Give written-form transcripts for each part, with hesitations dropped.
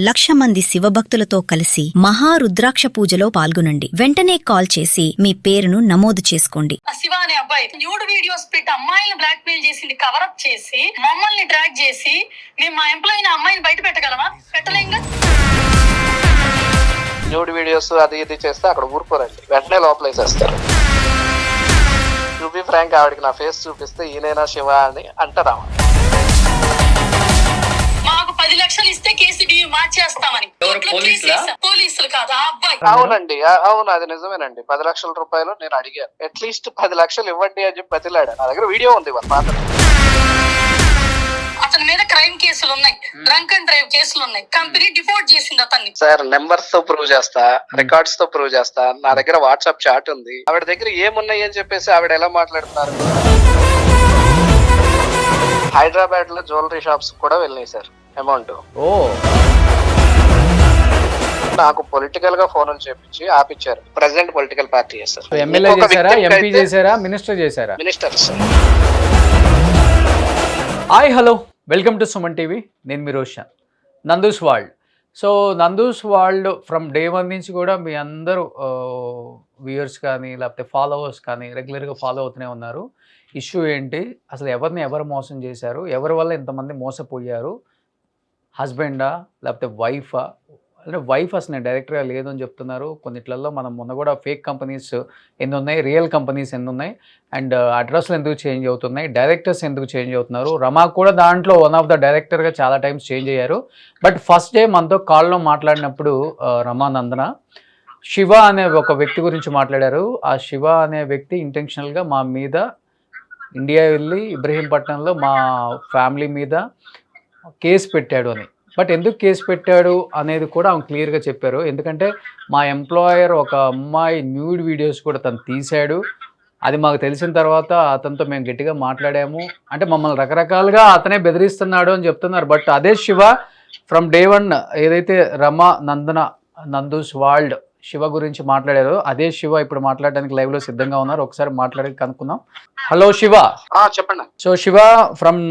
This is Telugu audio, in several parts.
1,00,000 మంది శివభక్తులతో కలిసి మహారుద్రాక్ష పూజలో పాల్గొనండి. వెంటనే కాల్ చేసి మీ పేరును నమోదు చేసుకోండి. శివ అనే అబ్బాయి న్యూడ్ వీడియోస్ పెట్టి అమ్మాయిని బ్లాక్ మెయిల్ చేసింది, కవరప్ చేసి మమ్మల్ని డ్రాగ్ చేసి మేము మా ఎంప్లాయీని అమ్మాయిని బయట పెట్టగలమా? పెట్టలేంగా. న్యూడ్ వీడియోస్ అది ఇది చేస్తే అక్కడ ఊరుకోరండి, వెంటనే లోపలేసేస్తారు. టు బి ఫ్రాంక్, ఆవిడకి నా ఫేస్ చూపిస్తే ఈయనైనా శివ అని అంటారా? మాకు 10 లక్షలు ఇస్తే కేసు మార్చేస్తామని. పోలీసులు కాదు, ఆ అబ్బాయి. అవునండి, అవును, అది నిజమేనండి. 10 లక్షల రూపాయలు నేను అడిగాను. అట్లీస్ట్ 10 లక్షలు ఇవ్వండి అని చెప్పి బతిలాడు. నా దగ్గర వీడియో ఉంది మాత్రం. అతని మీద క్రైమ్ కేసులు ఉన్నాయి, డ్రంక్ అండ్ డ్రైవ్ కేసులు ఉన్నాయి. కంపెనీ డిఫాల్ట్ చేసింది అతన్ని. సార్, నెంబర్స్ తో ప్రూవ్ చేస్తా, రికార్డ్స్ తో ప్రూవ్ చేస్తా. నా దగ్గర వాట్సాప్ చాట్ ఉంది. ఆవిడ దగ్గర ఏమున్నాయి అని చెప్పేసి ఆవిడ ఎలా మాట్లాడుతున్నారు. హైదరాబాద్ లో జ్యువెలరీ షాప్స్ కూడా వెళ్ళినాయి సార్ అమౌంట్. నాకు పొలిటికల్ గా ఫోన్లు చేపించి ఆపిచ్చారు. ప్రెసిడెంట్ పొలిటికల్ పార్టీ చేస్తారు. Minister sir. Hi, hello, welcome to Suman TV. నేను మీ Roshan. Nandu's world. So Nandu's world from day 1 నుంచి కూడా మీ అందరూ వ్యూయర్స్ కానీ లేకపోతే ఫాలోవర్స్ కానీ రెగ్యులర్గా ఫాలో అవుతూనే ఉన్నారు. ఇష్యూ ఏంటి, అసలు ఎవరు మోసం చేశారు, ఎవరి వల్ల ఇంతమంది మోసపోయారు, హస్బెండా లేకపోతే వైఫా? అంటే వైఫ్ అసలు డైరెక్టర్గా లేదు అని చెప్తున్నారు. కొన్నిట్లలో మనం మొన్న కూడా ఫేక్ కంపెనీస్ ఎన్ని ఉన్నాయి, రియల్ కంపెనీస్ ఎన్ని ఉన్నాయి, అండ్ అడ్రస్లు ఎందుకు చేంజ్ అవుతున్నాయి, డైరెక్టర్స్ ఎందుకు చేంజ్ అవుతున్నారు. రమా కూడా దాంట్లో వన్ ఆఫ్ ద డైరెక్టర్గా చాలా టైమ్స్ చేంజ్ అయ్యారు. బట్ ఫస్ట్ డే మనతో కాల్లో మాట్లాడినప్పుడు రమా నందన శివ అనే ఒక వ్యక్తి గురించి మాట్లాడారు. ఆ శివ అనే వ్యక్తి ఇంటెన్షనల్గా మా మీద ఇండియా వెళ్ళి ఇబ్రహీంపట్నంలో మా ఫ్యామిలీ మీద కేసు పెట్టాడు అని. బట్ ఎందుకు కేసు పెట్టాడు అనేది కూడా ఆమె క్లియర్గా చెప్పారు. ఎందుకంటే మా ఎంప్లాయర్ ఒక అమ్మాయి న్యూడ్ వీడియోస్ కూడా తను తీశాడు. అది మాకు తెలిసిన తర్వాత అతనితో మేము గట్టిగా మాట్లాడాము. అంటే మమ్మల్ని రకరకాలుగా అతనే బెదిరిస్తున్నాడు అని చెప్తున్నారు. బట్ అదే శివ ఫ్రమ్ డే 1 ఏదైతే రమా నందన నందూస్ వరల్డ్ శివ గురించి మాట్లాడారు, అదే శివ ఇప్పుడు మాట్లాడడానికి లైవ్ లో సిద్ధంగా ఉన్నారు. ఒకసారి మాట్లాడి కనుక్కుందాం. హలో శివ. చెప్పండి. సో శివ, ఫ్రమ్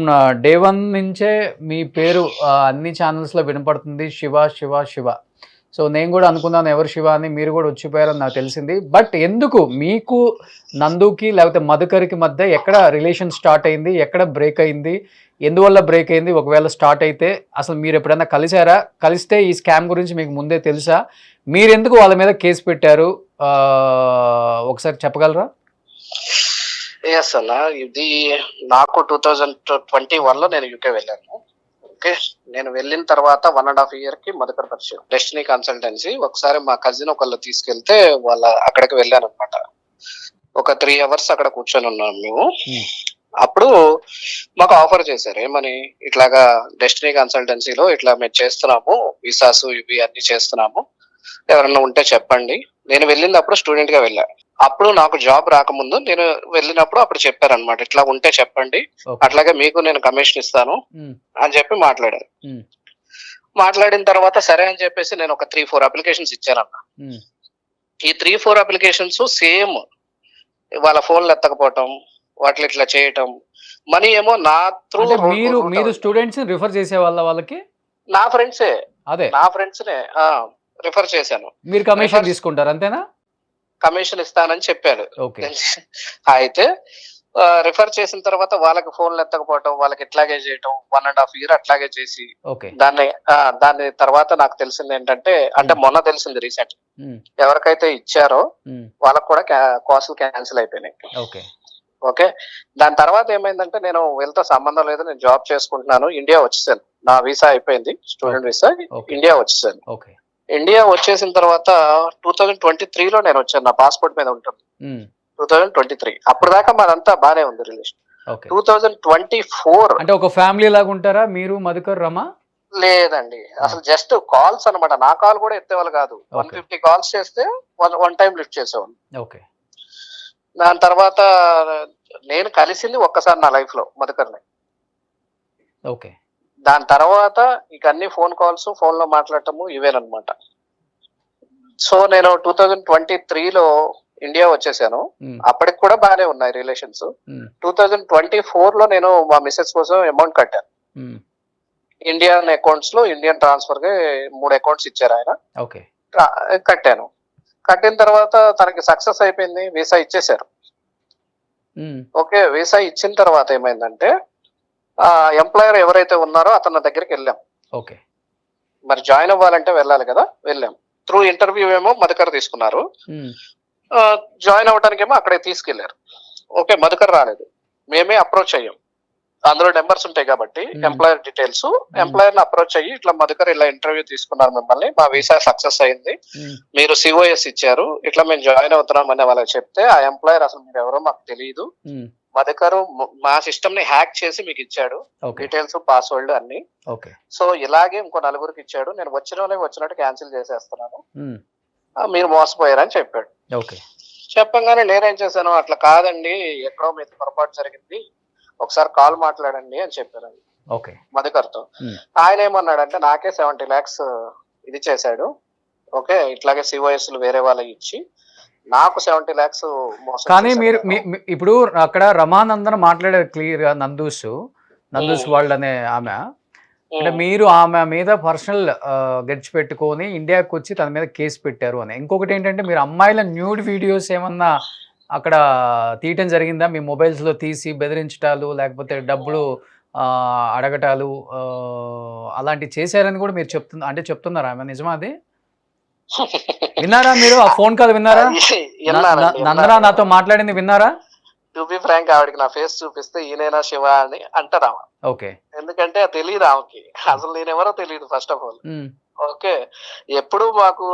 డే 1 నుంచే మీ పేరు అన్ని ఛానల్స్ లో వినపడుతుంది, శివ శివ శివ. సో నేను కూడా అనుకున్నాను ఎవరు శివ అని, మీరు కూడా వచ్చిపోయారని నాకు తెలిసింది. బట్ ఎందుకు మీకు నందుకి లేకపోతే మధుకర్కి మధ్య ఎక్కడ రిలేషన్ స్టార్ట్ అయింది, ఎక్కడ బ్రేక్ అయింది, ఎందువల్ల బ్రేక్ అయింది? ఒకవేళ స్టార్ట్ అయితే అసలు మీరు ఎప్పుడైనా కలిసారా? కలిస్తే ఈ స్కామ్ గురించి మీకు ముందే తెలుసా? మీరెందుకు వాళ్ళ మీద కేసు పెట్టారు ఒకసారి చెప్పగలరా? ఎస్ అన్న, ఇది నాకు 2021లో నేను యూకే వెళ్ళాను. ఓకే, నేను వెళ్ళిన తర్వాత 1.5 year కి మధుకర్ పరిచయం, డెస్టినీ కన్సల్టెన్సీ. ఒకసారి మా కజిన్ ఒకళ్ళు తీసుకెళ్తే అక్కడికి వెళ్ళాను అనమాట. ఒక 3 hours అక్కడ కూర్చొని ఉన్నాం మేము. అప్పుడు మాకు ఆఫర్ చేశారు, ఏమని, ఇట్లాగా డెస్టినీ కన్సల్టెన్సీలో ఇట్లా మేము చేస్తున్నాము, వీసాస్ ఇవి అన్ని చేస్తున్నాము, ఎవరన్నా ఉంటే చెప్పండి. నేను వెళ్ళినప్పుడు స్టూడెంట్ గా వెళ్ళా. అప్పుడు నాకు జాబ్ రాకముందు నేను వెళ్ళినప్పుడు అప్పుడు చెప్పారనమాట, ఇట్లా ఉంటే చెప్పండి, అట్లాగే మీకు నేను కమిషన్ ఇస్తాను అని చెప్పి మాట్లాడారు. మాట్లాడిన తర్వాత సరే అని చెప్పేసి నేను ఒక 3-4 అప్లికేషన్స్ ఇచ్చానన్న. ఈ 3-4 అప్లికేషన్స్ సేమ్, వాళ్ళ ఫోన్లు ఎత్తకపోవటం, వాటిని ఇట్లా చేయటం, మనీ ఏమో నా త్రూ. మీరు స్టూడెంట్స్ రిఫర్ చేసే వాళ్ళకి? నా ఫ్రెండ్సే, అదే నా ఫ్రెండ్స్ నే రిఫర్ చేశాను. మీరు కమిషన్ తీసుకుంటారు అంతేనా? కమిషన్ ఇస్తానని చెప్పాడు. అయితే రిఫర్ చేసిన తర్వాత వాళ్ళకి ఫోన్లు ఎత్తకపోవటం, వాళ్ళకి ఇట్లాగే చేయటం, 1.5 year అట్లాగే చేసి దాని తర్వాత నాకు తెలిసింది ఏంటంటే, అంటే మొన్న తెలిసింది రీసెంట్, ఎవరికైతే ఇచ్చారో వాళ్ళకి కూడా కాసులు క్యాన్సిల్ అయిపోయినాయి. ఓకే, దాని తర్వాత ఏమైందంటే, నేను వీళ్ళతో సంబంధం లేదు, నేను జాబ్ చేసుకుంటున్నాను, ఇండియా వచ్చేసాను. నా వీసా అయిపోయింది, స్టూడెంట్ వీసా, ఇండియా వచ్చేసాను. ఇండియా వచ్చేసిన తర్వాత 2023లో నేను వచ్చాను, నా పాస్పోర్ట్ మీద ఉంటుంది 2023. అప్పుడు దాకా మాదంతా బానే ఉంది రిలేషన్. 2024 అంటే ఒక ఫ్యామిలీ లాగా ఉంటారా మీరు మధుకర్ రమా? లేదండి, అసలు జస్ట్ కాల్స్ అనమాట. నా కాల్ కూడా ఎత్తేవాళ్ళు కాదు. 150 కాల్స్ చేస్తే 1 time లిఫ్ట్ చేసేవాళ్ళు. దాని తర్వాత నేను కలిసింది ఒక్కసారి నా లైఫ్ లో మధుకర్ని. దాని తర్వాత ఇక అన్ని ఫోన్ కాల్స్, ఫోన్ లో మాట్లాడటము ఇవేనమాట. సో నేను 2023లో ఇండియా వచ్చేసాను. అప్పటికి కూడా బాగానే ఉన్నాయి రిలేషన్స్. 2024లో నేను మా మిస్సెస్ కోసం అమౌంట్ కట్టాను. ఇండియన్ అకౌంట్స్ లో ఇండియన్ ట్రాన్స్ఫర్ గా 3 అకౌంట్స్ ఇచ్చారు ఆయన. ఓకే. కట్టాను. కట్టిన తర్వాత తనకి సక్సెస్ అయిపోయింది, వీసా ఇచ్చేశారు. ఓకే, వీసా ఇచ్చిన తర్వాత ఏమైందంటే ఎంప్లాయర్ ఎవరైతే ఉన్నారో అతని దగ్గరికి వెళ్ళాం. ఓకే. మరి జాయిన్ అవ్వాలంటే వెళ్ళాలి కదా, వెళ్ళాం. త్రూ ఇంటర్వ్యూ ఏమో మధుకర్ తీసుకున్నారు, జాయిన్ అవ్వడానికి ఏమో అక్కడే తీసుకెళ్లారు. ఓకే, మధుకర్ రాలేదు, మేమే అప్రోచ్ అయ్యాం. అందులో నెంబర్స్ ఉంటాయి కాబట్టి ఎంప్లాయర్ డీటెయిల్స్, ఎంప్లాయర్ ని అప్రోచ్ అయ్యి ఇట్లా మధుకర్ ఇలా ఇంటర్వ్యూ తీసుకున్నారు మిమ్మల్ని, మా వీసా సక్సెస్ అయింది, మీరు సిఓఎస్ ఇచ్చారు, ఇట్లా మేము జాయిన్ అవుతున్నాం అని వాళ్ళకి చెప్తే ఆ ఎంప్లాయర్ అసలు మీరు ఎవరో మాకు తెలియదు, మధుకర్ మా సిస్టమ్ ని హ్యాక్ చేసి మీకు ఇచ్చాడు డీటెయిల్స్, పాస్వర్డ్ అన్ని. సో ఇలాగే ఇంకో 4 ఇచ్చాడు, నేను వచ్చినట్టు క్యాన్సిల్ చేసేస్తున్నాను, మీరు మోసపోయారని చెప్పాడు. చెప్పంగానే నేనేం చేశాను, అట్లా కాదండి ఎక్కడో మీద పొరపాటు జరిగింది, ఒకసారి కాల్ మాట్లాడండి అని చెప్పారు మధుకర్తో. ఆయన ఏమన్నాడంటే నాకే 70 lakhs ఇది చేశాడు, ఓకే ఇట్లాగే సిఓఎస్ వేరే వాళ్ళకి ఇచ్చి నాకు 70 lakhs మోసం. కానీ మీరు ఇప్పుడు అక్కడ రమానందన్ మాట్లాడారు క్లియర్ గా, నందూస్ వరల్డ్ అనే ఆమె, అంటే మీరు ఆమె మీద పర్సనల్ గెడ్జ్ పెట్టుకొని ఇండియాకి వచ్చి తన మీద కేసు పెట్టారు అని. ఇంకొకటి ఏంటంటే మీరు అమ్మాయిల న్యూడ్ వీడియోస్ ఏమన్నా అక్కడ తీయటం జరిగిందా, మీ మొబైల్స్ లో తీసి బెదిరించటాలు లేకపోతే డబ్బులు అడగటాలు అలాంటివి చేశారని కూడా మీరు చెప్తున్నారా ఆమె, నిజమా అది? విన్నారా మీరు ఆ ఫోన్ కాల్ విన్నారా? నందన నాతో మాట్లాడింది విన్నారా? టు బి ఫ్రాంక్ ఆవిడకి నా ఫేస్ చూపిస్తే ఈయనైనా శివ అని అంటారు ఆమె. ఓకే. ఎందుకంటే తెలియదు ఆమెకి, అసలు నేనెవరో తెలియదు ఫస్ట్ ఆఫ్ ఆల్. ఓకే, ఎప్పుడు మాకు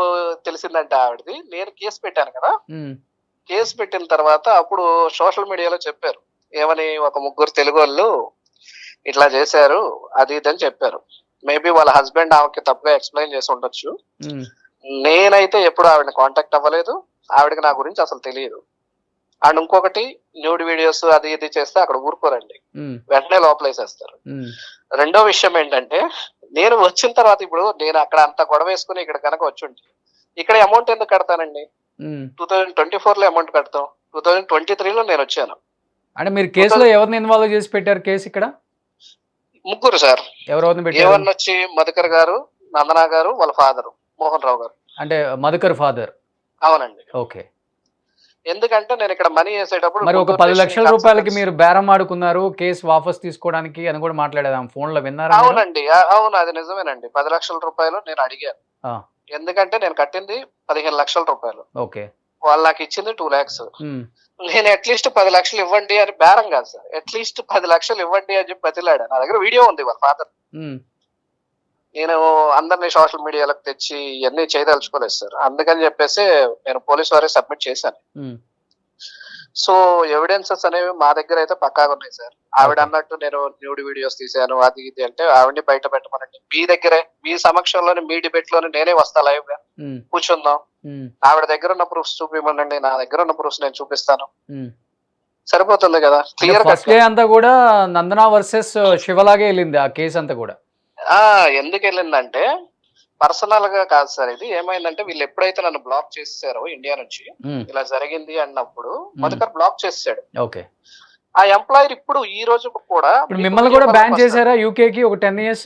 తెలిసిందంటే ఆవిడది, నేను కేసు పెట్టాను కదా, కేసు పెట్టిన తర్వాత అప్పుడు సోషల్ మీడియాలో చెప్పారు ఏమని, ఒక 3 తెలుగు వాళ్ళు ఇట్లా చేశారు అది ఇది అని చెప్పారు. మేబీ వాళ్ళ హస్బెండ్ ఆమెకి తప్పుగా ఎక్స్ప్లెయిన్ చేసి ఉండొచ్చు. నేనైతే ఎప్పుడు ఆవిడని కాంటాక్ట్ అవ్వలేదు, ఆవిడకి నా గురించి అసలు తెలియదు. అండ్ ఇంకొకటి న్యూడ్ వీడియోస్ అది ఇది చేస్తే అక్కడ ఊరుకోరండి, వెంటనే లోపలేసేస్తారు. రెండో విషయం ఏంటంటే నేను వచ్చిన తర్వాత, ఇప్పుడు నేను అక్కడ అంత గొడవ వేసుకుని ఇక్కడ కనుక వచ్చి ఉంటే ఇక్కడ అమౌంట్ ఎందుకు కడతానండి? 2024 లో అమౌంట్ కడతాం, 2023 లో నేను వచ్చాను. అంటే మీరు కేసులో ఎవరిని ఇన్వాల్వ్ చేసి పెట్టారు కేసు ఇక్కడ? 3 సార్. ఎవరెవరిని పెట్టారు? ఏవన్ వచ్చి మధుకర్ గారు, నందన గారు, వాళ్ళ ఫాదర్ మోహన్ రావు గారు. అంటే మధుకర్ ఫాదర్? అవునండి. ఓకే. ఎందుకంటే నేను ఇక్కడ మనీ వేసేటప్పుడు మరి ఒక 10 లక్షల రూపాయలకి మీరు బేరం ఆడుకున్నారు కేసు వాపస్ తీసుకోవడానికి అని కూడా మాట్లాడేదాం ఫోన్ లో, విన్నారా? అవునండి, అవును అది నిజమేనండి. 10 లక్షల రూపాయలు నేను అడిగాను, ఎందుకంటే నేను కట్టింది 15 లక్షల రూపాయలు. ఓకే. వాళ్ళు నాకు ఇచ్చింది 2 lakhs. నేను అట్లీస్ట్ 10 లక్షలు ఇవ్వండి అని, బేరం కాదు సార్, అట్లీస్ట్ 10 లక్షలు ఇవ్వండి అని చెప్పి బతిలాడా. నా దగ్గర వీడియో ఉంది వాళ్ళ ఫాదర్. నేను అందరినీ సోషల్ మీడియాలకు తెచ్చి ఇవన్నీ చేయదలుచుకోలేదు సార్, అందుకని చెప్పేసి నేను పోలీస్ వారికి సబ్మిట్ చేశాను. సో ఎవిడెన్సెస్ అనేవి మా దగ్గర అయితే పక్కాగా ఉన్నాయి సార్. ఆవిడ అన్నట్టు నేను న్యూడ్ వీడియోస్ తీసాను అది ఇది అంటే ఆవిడని బయట పెట్టమనండి, మీ దగ్గరే మీ సమక్షంలోనే మీ డిబేట్ లోనే నేనే వస్తా లైవ్ గా కూర్చుందాం, ఆవిడ దగ్గర ఉన్న ప్రూఫ్స్ చూపిమనండి, నా దగ్గర ఉన్న ప్రూఫ్స్ నేను చూపిస్తాను, సరిపోతుంది కదా. క్లియర్ గా అంతా కూడా నందన వర్సెస్ శివలాగే వెళ్ళింది ఆ కేసు అంతా కూడా. ఎందుకు వెళ్ళిందంటే పర్సనల్ గా కాదు సార్, ఇది ఏమైందంటే వీళ్ళు ఎప్పుడైతే నన్ను బ్లాక్ చేశారో ఇండియా నుంచి, ఇలా జరిగింది అన్నప్పుడు మధుకర్ బ్లాక్ చేశాడు. ఓకే. ఆ ఎంప్లాయర్ ఇప్పుడు ఈ రోజు కూడా మిమ్మల్ని కూడా బ్యాన్ చేశారా యూకేకి ఒక 10 years?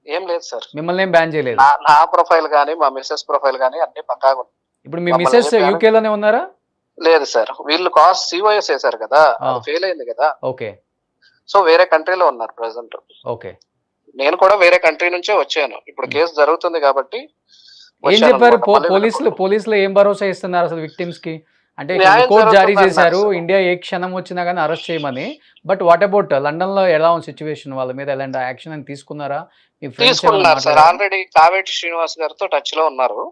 ఏం లేదు సార్, మిమ్మల్ని ఏం బ్యాన్ చేయలేదు. నా ప్రొఫైల్ గానీ మా మిస్సెస్ ప్రొఫైల్ గానీ అన్ని పక్కాగా ఉన్నాయి. ఇప్పుడు మీ మిస్సెస్ యూకే లోనే ఉన్నారా? లేదు సార్, వీళ్ళు కాస్ట్ సిఓఎస్ వేశారు కదా, ఫెయిల్ అయింది కదా. ఓకే. సో వేరే కంట్రీలో ఉన్నారు ప్రెసెంట్. ఓకే. నేను కూడా వేరే కంట్రీ నుంచే వచ్చాను, ఇప్పుడు కేసు జరుగుతుంది కాబట్టి. ఏం చెప్పారు పోలీసులు ఏం భరోసా ఇస్తున్నారు అసలు విక్టిమ్స్ కి? అంటే కోర్టు జారీ చేశారు ఇండియా ఏ క్షణం వచ్చినా కానీ అరెస్ట్ చేయమని, బట్ వాట్ అబౌట్ లండన్ లో ఎలా ఉంది సిచ్యువేషన్, వాళ్ళ మీద ఎలాంటి యాక్షన్ అని తీసుకున్నారా? తీసుకున్నారు సార్, ఆల్రెడీ కావేటి శ్రీనివాస్ గారితో టచ్ లో ఉన్నారు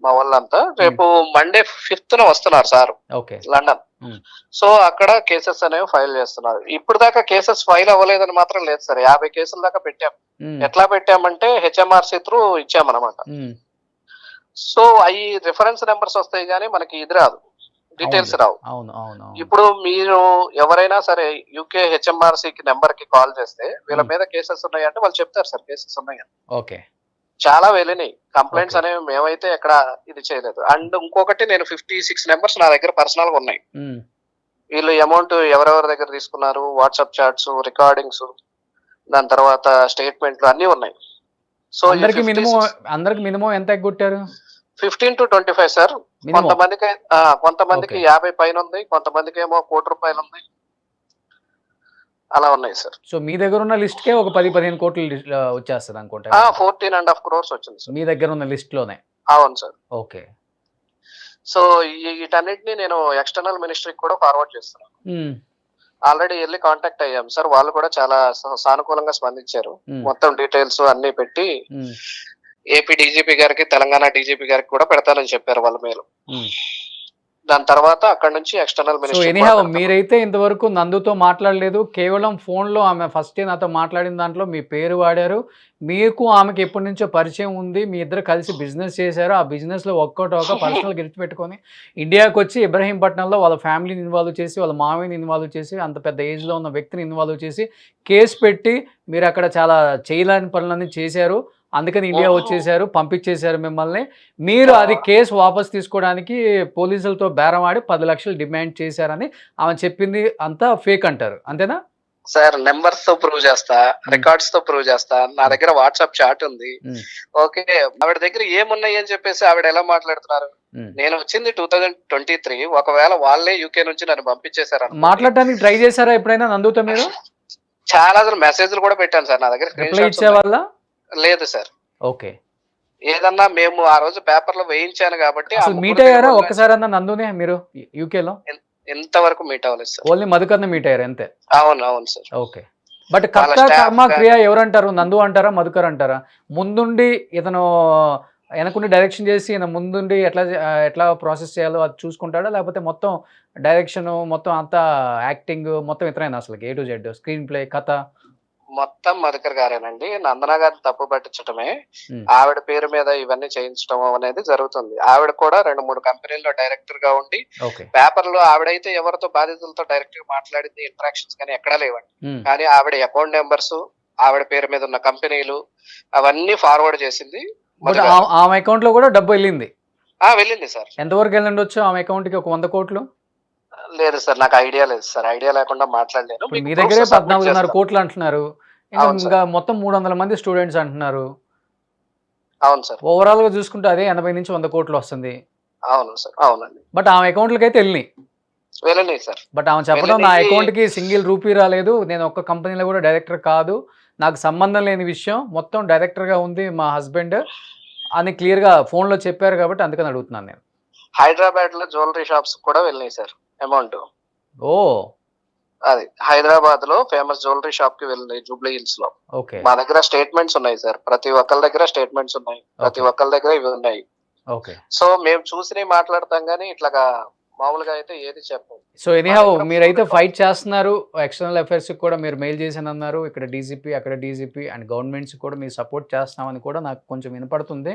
మా వాళ్ళంతా. రేపు మండే 5th వస్తున్నారు సార్ లండన్. సో అక్కడ కేసెస్ అనేవి ఫైల్ చేస్తున్నారు. ఇప్పుడు దాకా కేసెస్ ఫైల్ అవ్వలేదని మాత్రం లేదు సార్, 50 కేసుల దాకా పెట్టాం. ఎట్లా పెట్టామంటే హెచ్ఎంఆర్సీ త్రూ ఇచ్చామన్నమాట. సో అవి రిఫరెన్స్ నెంబర్స్ వస్తాయి కానీ మనకి ఇది రాదు, డీటెయిల్స్ రావు. ఇప్పుడు మీరు ఎవరైనా సరే యూకే హెచ్ఎంఆర్సీ నెంబర్ కి కాల్ చేస్తే వీళ్ళ మీద కేసెస్ ఉన్నాయంటే వాళ్ళు చెప్తారు సార్ కేసెస్ ఉన్నాయని. ఓకే. చాలా వెళ్ళినాయి కంప్లైంట్స్ అనేవి, మేమైతే ఎక్కడ ఇది చేయలేదు. అండ్ ఇంకొకటి నేను 56 నెంబర్స్ నా దగ్గర పర్సనల్ గా ఉన్నాయి. వీళ్ళు అమౌంట్ ఎవరెవరి దగ్గర తీసుకున్నారు, వాట్సాప్ చాట్స్, రికార్డింగ్స్ దాని తర్వాత స్టేట్మెంట్లు అన్నీ ఉన్నాయి. సో అందరికి మినిమం ఎంత ఎగ్గొట్టారు? 15 to 25 సార్. మినిమం కొంతమందికి 50 పైన ఉంది, కొంతమందికి ఏమో ₹1,00,00,000 ఉంది, అలా ఉన్నాయి సార్. సో మీ దగ్గర ఉన్న లిస్ట్ కే ఒక 10-15 కోట్లు వచ్చేస్తుంది అనుకుంటా. 14.5 crores వచ్చింది సార్ మీ దగ్గర ఉన్న లిస్ట్ లోనే. అవును సార్. ఓకే. సో వీటన్నిటిని నేను ఎక్స్టర్నల్ మినిస్ట్రీకి కూడా ఫార్వర్డ్ చేస్తున్నాను. ఆల్రెడీ వెళ్ళి కాంటాక్ట్ అయ్యాం సార్. వాళ్ళు కూడా చాలా సానుకూలంగా స్పందించారు. మొత్తం డీటెయిల్స్ అన్ని పెట్టి ఏపీ డీజీపీ గారికి, తెలంగాణ డీజీపీ గారికి కూడా పెడతానని చెప్పారు వాళ్ళ మేలు. దాని తర్వాత అక్కడ నుంచి ఎక్స్టర్నల్ మినిస్టర్. మీరైతే ఇంతవరకు నందుతో మాట్లాడలేదు, కేవలం ఫోన్ లో ఆమె ఫస్ట్ నాతో మాట్లాడిన దాంట్లో మీ పేరు వాడారు. మీకు ఆమెకి ఎప్పటి నుంచో పరిచయం ఉంది, మీ ఇద్దరు కలిసి బిజినెస్ చేశారు. ఆ బిజినెస్ లో ఒక్కోటి పర్సనల్ గెలిచి పెట్టుకొని ఇండియాకి వచ్చి ఇబ్రహీంపట్నంలో వాళ్ళ ఫ్యామిలీని ఇన్వాల్వ్ చేసి, వాళ్ళ మామయ్యని ఇన్వాల్వ్ చేసి, అంత పెద్ద ఏజ్ లో ఉన్న వ్యక్తిని ఇన్వాల్వ్ చేసి కేసు పెట్టి మీరు అక్కడ చాలా చేయలేని పనులన్నీ చేశారు. అందుకని ఇండియా వచ్చేసారు, పంపించేశారు మిమ్మల్ని. మీరు అది కేసు వాపస్ తీసుకోవడానికి పోలీసులతో బేరం ఆడి 10 లక్షలు డిమాండ్ చేశారని ఆమె చెప్పింది. అంతా ఫేక్ అంటారు, అంతేనా సార్? నెంబర్స్ తో ప్రూవ్ చేస్తా, రికార్డ్స్ తో ప్రూవ్ చేస్తా. నా దగ్గర వాట్సాప్ చాట్ ఉంది. ఓకే, ఆవిడ దగ్గర ఏమున్నాయి అని చెప్పేసి ఆవిడ ఎలా మాట్లాడుతున్నారు? నేను వచ్చింది 2023. ఒకవేళ వాళ్ళే యూకే నుంచి నన్ను పంపించేశారు. మాట్లాడడానికి ట్రై చేశారా ఎప్పుడైనా నందుతో మీరు? చాలా మెసేజ్లు కూడా పెట్టాను సార్. నా దగ్గర లేదు సార్. ఓకే. ఏదన్నా మేము ఆ రోజు పేపర్ లో వేయించాను కాబట్టి. మీట్ అయ్యారా ఒక్కసారన్నా నందునే మీరు యూకేలో? ఎంతవరకు మీట్ అవ్వలేదు సార్. ఓన్లీ మధుకర్ని మీట్ అయ్యారు అంతే? అవును సార్. ఓకే. బట్ కర్త కర్మ క్రియ ఎవరంటారు? నందు అంటారా, మధుకర్ అంటారా? ముందుండి ఇతను వెనకుండి డైరెక్షన్ చేసి ఈయన ముందుండి ఎట్లా ప్రాసెస్ చేయాలో అది చూసుకుంటాడా, లేకపోతే మొత్తం డైరెక్షన్ మొత్తం అంతా యాక్టింగ్ మొత్తం ఇతరైనా అసలు A to Z screen play కథ మొత్తం మధుకర్ గారేనండి. నందన గారిని తప్పు పట్టించడమే, ఆవిడ పేరు మీద ఇవన్నీ చేయించడం అనేది జరుగుతుంది. ఆవిడ కూడా 2-3 కంపెనీల్లో డైరెక్టర్ గా ఉండి పేపర్ లో ఆవిడైతే ఎవరితో బాధితులతో డైరెక్ట్ గా మాట్లాడింది ఇంటరాక్షన్స్ కానీ ఎక్కడా లేవండి. కానీ ఆవిడ అకౌంట్ నెంబర్స్, ఆవిడ పేరు మీద ఉన్న కంపెనీలు అవన్నీ ఫార్వర్డ్ చేసింది. ఆమె అకౌంట్ లో కూడా డబ్బు వెళ్ళింది? వెళ్ళింది సార్. ఎంతవరకు వెళ్ళండొచ్చు ఆమె అకౌంట్ కి? ఒక 100 కోట్లు? లేదు సార్, నాకు ఐడియా లేదు సార్. ఐడియా లేకుండా మాట్లాడలేను. మీ దగ్గరే 14.5 కోట్లు అంటున్నారు, ఇంకా మొత్తం 300 మంది స్టూడెంట్స్ అంటున్నారు. అవును సార్. ఓవరాల్ గా చూసుకుంటే అదే 80 నుంచి 100 కోట్లు వస్తుంది. అవును సార్. అవునండి. బట్ ఆమె అకౌంట్లకి అయితే వెళ్ళినాయి సార్. బట్ ఆమె చెప్పడం నా అకౌంట్ కి సింగిల్ రూపీ రాలేదు, నేను ఒక్క కంపెనీలో కూడా డైరెక్టర్ కాదు, నాకు సంబంధం లేని విషయం, మొత్తం డైరెక్టర్ గా ఉంది మా హస్బెండ్ అని క్లియర్ గా ఫోన్ లో చెప్పారు. కాబట్టి అందుకని అడుగుతున్నాను నేను. హైదరాబాద్ లో జ్యువెలరీ షాప్స్ కూడా వెళ్ళినాయి సార్ అమౌంట్. ఓ, అది హైదరాబాద్ లో ఫేమస్ జ్యువెలరీ షాప్ కి వెళ్ళినాయి, జూబ్లీ హిల్స్ లో. మా దగ్గర స్టేట్మెంట్స్ ఉన్నాయి సార్. ప్రతి ఒక్కరి దగ్గర స్టేట్మెంట్స్ ఉన్నాయి, ప్రతి ఒక్కరి దగ్గర ఇవి ఉన్నాయి. సో మేము చూసి మాట్లాడతాం గానీ ఇట్లాగా మామూలుగా అయితే ఏది చెప్పం. సో ఎనీహౌ మీరైతే ఫైట్ చేస్తున్నారు. ఎక్స్టర్నల్ అఫైర్స్ కూడా మీరు మెయిల్ చేశాను అన్నారు. ఇక్కడ డీజీపీ, అక్కడ డీజీపీ అండ్ గవర్నమెంట్స్ కూడా మీరు సపోర్ట్ చేస్తామని కూడా నాకు కొంచెం వినపడుతుంది.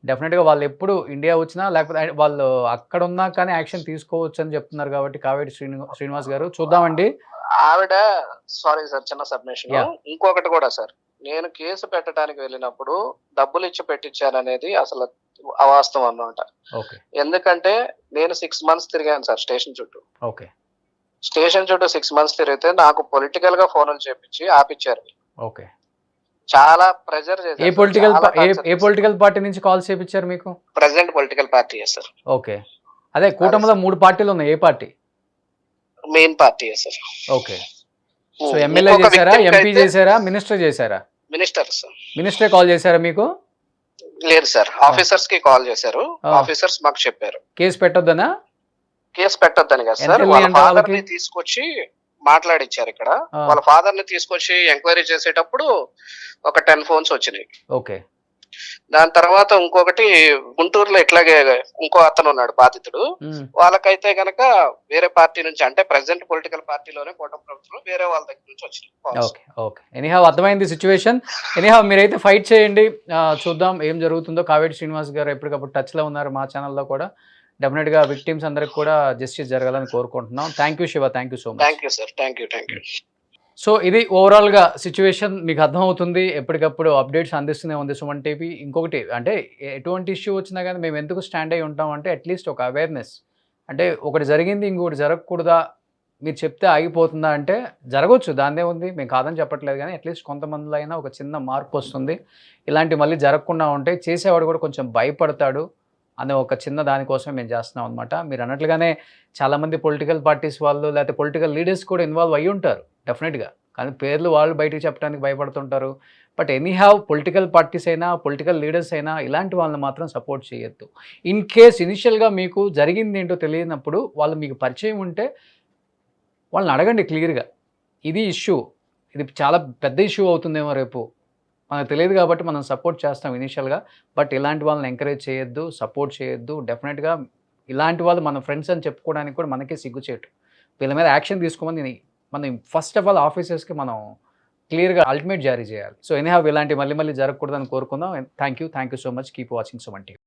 డెఫినెట్గా వాళ్ళు ఎప్పుడు ఇండియా వచ్చినా లేకపోతే వాళ్ళు అక్కడ ఉన్నా కానీ యాక్షన్ తీసుకోవచ్చు అని చెప్తున్నారు. కాబట్టి కావేటి శ్రీనివాస్ గారు చూద్దామండి. ఆవిడ సారీ సార్, చిన్న సబ్మిషన్. ఇంకొకటి కూడా సార్, నేను కేసు పెట్టడానికి వెళ్ళినప్పుడు డబ్బులు ఇచ్చి పెట్టించాననేది అసలు అవాస్తవం అన్నమాట. ఎందుకంటే నేను 6 months తిరిగాను సార్ స్టేషన్ చుట్టూ. స్టేషన్ చుట్టూ 6 months తిరిగితే నాకు పొలిటికల్ గా ఫోన్లు చేపించి ఆపిచ్చారు. చాలా ప్రెజర్ చేశారు. ఏ పొలిటికల్ పార్టీ నుంచి కాల్స్ చేపించారు మీకు? Present political party sir. Okay, అదే కూటమిలో 3 పార్టీలు ఉన్నాయి, ఏ party? Main party sir. Okay. So MLA చేశారా, ఎంపీ చేశారా, మినిస్టర్ చేశారా? Minister sir. మినిస్టర్ కాల్ చేశారా మీకు? లేదు సార్, ఆఫీసర్స్ కి కాల్ చేశారు. ఆఫీసర్స్ మాకు చెప్పారు కేసు పెట్టొద్దనా? కేసు పెట్టొద్దని కదా సార్. వాళ్ళ ఫాదర్ ని తీసుకొచ్చి మాట్లాడిచ్చారు ఇక్కడ. వాళ్ళ ఫాదర్ ని తీసుకొచ్చి ఎంక్వైరీ చేసేటప్పుడు ఒక 10 phones వచ్చినాయి. ఓకే. దాని తర్వాత ఇంకొకటి గుంటూరులో ఇట్లాగే ఇంకో అతను ఉన్నాడు బాధితుడు. వాళ్ళకైతే గనక వేరే పార్టీ నుంచి, అంటే ప్రెసెంట్ పొలిటికల్ పార్టీలోనే కూటమి ప్రభుత్వం వేరే వాళ్ళ దగ్గర నుంచి వచ్చింది. Okay okay. ఎనీహౌ అర్థమైంది సిచ్యువేషన్. ఎనీహౌ మీరైతే ఫైట్ చేయండి, చూద్దాం ఏం జరుగుతుందో. కావేటి శ్రీనివాస్ గారు ఎప్పటికప్పుడు టచ్ లో ఉన్నారు మా ఛానల్లో కూడా. డెఫినెట్ గా విక్టిమ్స్ అందరికి కూడా జస్టిస్ జరగాలని కోరుకుంటున్నాం. Thank you Shiva, thank you so much. Thank you sir, thank you. So ఇది ఓవరాల్గా సిచ్యువేషన్ మీకు అర్థమవుతుంది. ఎప్పటికప్పుడు అప్డేట్స్ అందిస్తూనే ఉంది సుమన్ టీవీ. ఇంకొకటి అంటే ఎటువంటి ఇష్యూ వచ్చినా కానీ మేము ఎందుకు స్టాండ్ అయి ఉంటాం అంటే అట్లీస్ట్ ఒక అవేర్నెస్, అంటే ఒకటి జరిగింది ఇంకొకటి జరగకూడదా మీరు చెప్తే ఆగిపోతుందా అంటే జరగవచ్చు, దాన్నే ఉంది, మేము కాదని చెప్పట్లేదు. కానీ అట్లీస్ట్ కొంతమందిలో అయినా ఒక చిన్న మార్పు వస్తుంది. ఇలాంటివి మళ్ళీ జరగకుండా ఉంటే చేసేవాడు కూడా కొంచెం భయపడతాడు అనే ఒక చిన్న దానికోసం మేము చేస్తున్నాం అనమాట. మీరు అన్నట్లుగానే చాలామంది పొలిటికల్ పార్టీస్ వాళ్ళు లేకపోతే పొలిటికల్ లీడర్స్ కూడా ఇన్వాల్వ్ అయ్యి ఉంటారు డెఫినెట్గా. కానీ పేర్లు వాళ్ళు బయటికి చెప్పడానికి భయపడుతుంటారు. బట్ ఎనీహౌ పొలిటికల్ పార్టీస్ అయినా పొలిటికల్ లీడర్స్ అయినా ఇలాంటి వాళ్ళని మాత్రం సపోర్ట్ చేయొద్దు. ఇన్ కేస్ ఇనిషియల్గా మీకు జరిగింది ఏంటో తెలియనప్పుడు వాళ్ళు మీకు పరిచయం ఉంటే వాళ్ళని అడగండి క్లియర్గా, ఇది ఇష్యూ, ఇది చాలా పెద్ద ఇష్యూ అవుతుందేమో రేపు, మనకు తెలియదు కాబట్టి మనం సపోర్ట్ చేస్తాం ఇనిషియల్గా. బట్ ఇలాంటి వాళ్ళని ఎంకరేజ్ చేయొద్దు, సపోర్ట్ చేయొద్దు. డెఫినెట్గా ఇలాంటి వాళ్ళు మన ఫ్రెండ్స్ అని చెప్పుకోవడానికి కూడా మనకే సిగ్గుచేటు. వీళ్ళ మీద యాక్షన్ తీసుకోమని మనం ఫస్ట్ ఆఫ్ ఆల్ ఆఫీసర్స్కి మనం క్లియర్గా అల్టిమేట్ జారీ చేయాలి. సో ఎనీహౌ ఇలాంటి మళ్ళీ జరగకూడదని కోరుకుందాం. Thank you so much. Keep watching Suman TV.